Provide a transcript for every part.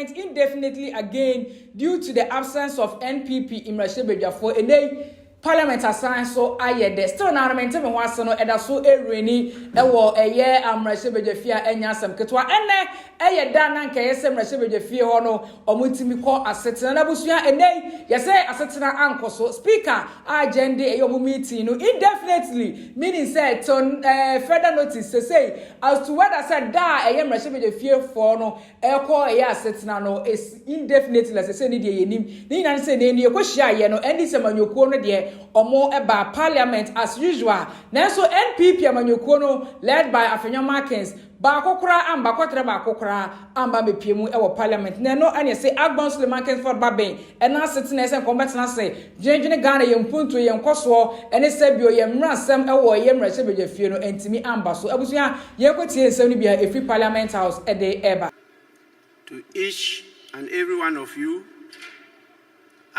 Parliament indefinitely again due to the absence of NPP in Rashebejafo. And Parliament assigned so ayede still na aramente me ho ase no eda so ereni ewo eye amrashebejafia enyasam ketwa ene eyeda na nka yesem rashebejafie ho no omutimi ko asetena na busua ene yese asetena ankoso speaker agenda eyomu meeting no indefinitely meaning say to further notice say as to whether said da eye rashebejafie for no eko eye asetena no is indefinitely as say ni de yenim ni nan say ne ni ekohia ye no endi semanyokuo no de Omo eba Parliament as usual. Nanso NPP amanyekuo no led by Afenyo Markins ba kokora amba kotre ba kokora amba mepiemu ewo Parliament. Neno anya say Agbon Markins for Bagbin ena sitting ese combat na say dwenjene Ghana yempunto yenkoso ene sebio yemrasem ewo yemrasebejafie no entimi amba so abusua yekotie nsem ni bia efi Parliament House ede eba. To each and every one of you,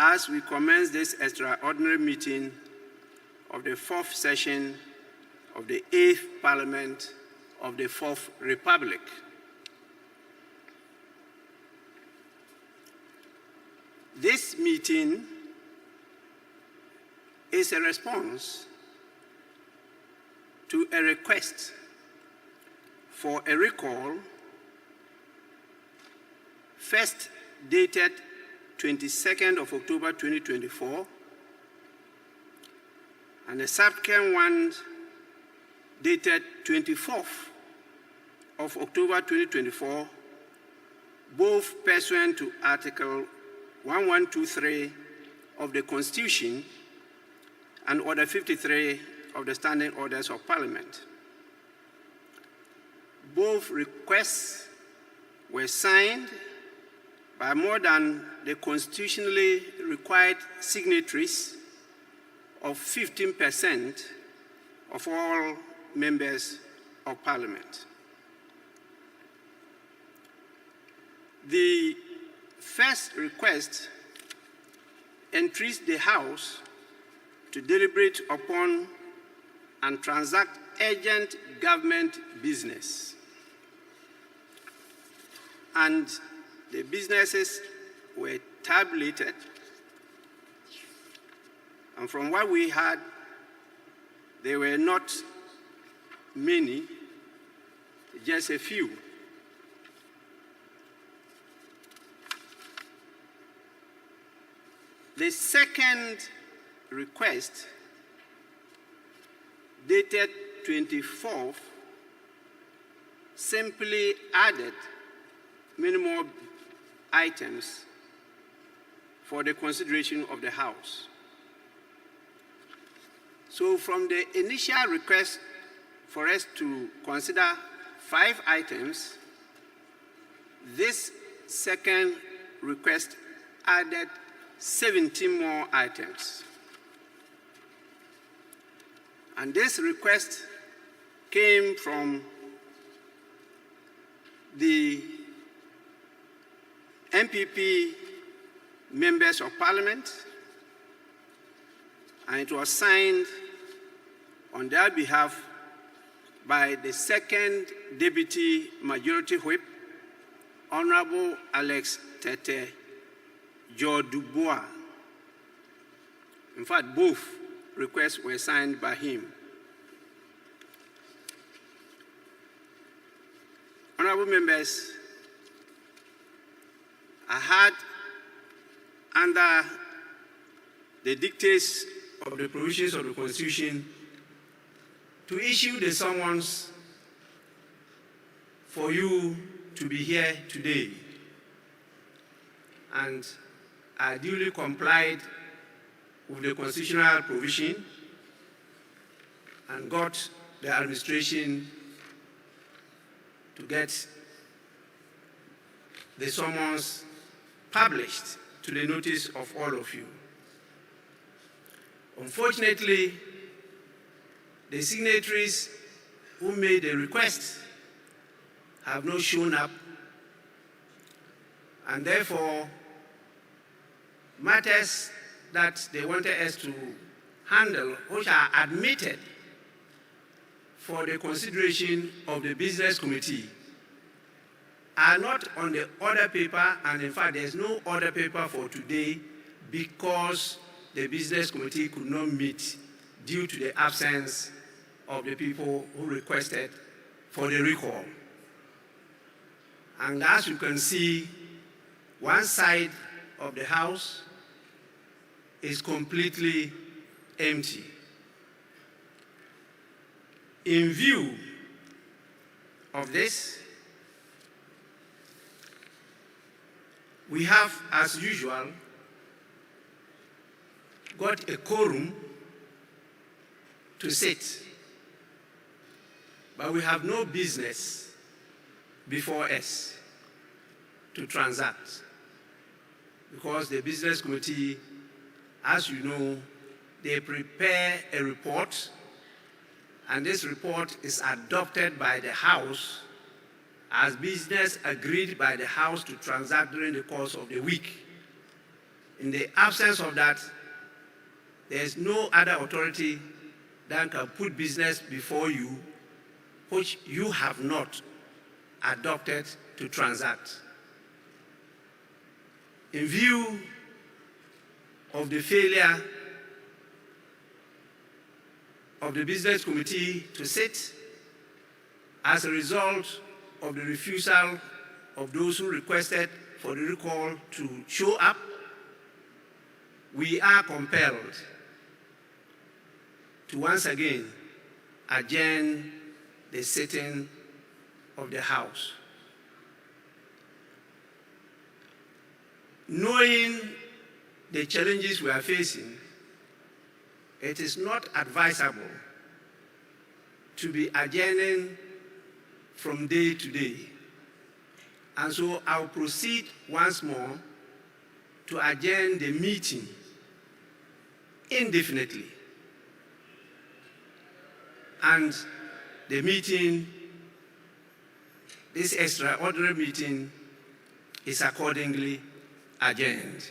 as we commence this extraordinary meeting of the 4th session of the 8th Parliament of the 4th Republic. This meeting is a response to a request for a recall first dated 22nd of October 2024, and the subsequent one dated 24th of October 2024, both pursuant to Article 1123 of the Constitution and Order 53 of the Standing Orders of Parliament. Both requests were signed by more than the constitutionally required signatories of 15% of all members of Parliament. The first request entreats the House to deliberate upon and transact urgent government business, and the businesses were tabulated, and from what we had, there were not many, just a few. The second request, dated 24th, simply added many more items for the consideration of the House. So from the initial request for us to consider 5 items, this second request added 17 more items. And this request came from the NPP members of Parliament, and it was signed on their behalf by the second Deputy Majority Whip, Honorable Alex Tete Jodubois. In fact, both requests were signed by him. Honorable members, I had, under the dictates of the provisions of the Constitution, to issue the summons for you to be here today. And I duly complied with the constitutional provision and got the administration to get the summons published to the notice of all of you. Unfortunately, the signatories who made the request have not shown up, and therefore matters that they wanted us to handle, which are admitted for the consideration of the Business Committee, are not on the order paper, and in fact, there's no order paper for today because the business committee could not meet due to the absence of the people who requested for the recall. And as you can see, one side of the house is completely empty. In view of this, we have, as usual, got a quorum to sit, but we have no business before us to transact, because the business committee, as you know, they prepare a report, and this report is adopted by the House as business agreed by the House to transact during the course of the week. In the absence of that, there is no other authority that can put business before you which you have not adopted to transact. In view of the failure of the business committee to sit, as a result of the refusal of those who requested for the recall to show up, we are compelled to once again adjourn the sitting of the House. Knowing the challenges we are facing, it is not advisable to be adjourning from day to day. And so I'll proceed once more to adjourn the meeting indefinitely. And the meeting, this extraordinary meeting, is accordingly adjourned.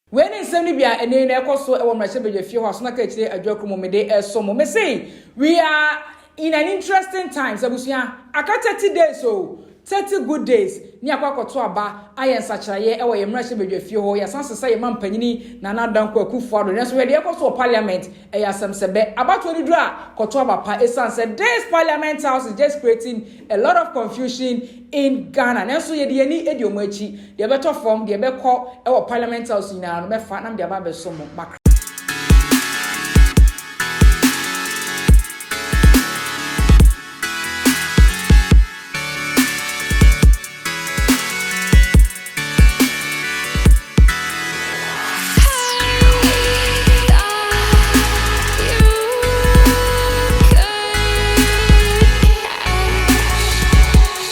When in Semibia and in Ecoso or Machebe, if you have not actually a joke momede as some may say, we are in an interesting time. Sabusia, I can't 30 days so 30 good days. Niakwa to aba ayen sachaye e wo yemrashe bedwafie ho ya sanse say man panyini na na danko akufo ado nso we de ekoso parliament e ya semsebe abato ni dura koto aba pa esanse this parliament house is just creating a lot of confusion in Ghana. Nso ye de ani ediomo achi de beto form de beko e wo parliament house nyina no mefa na de aba beso mo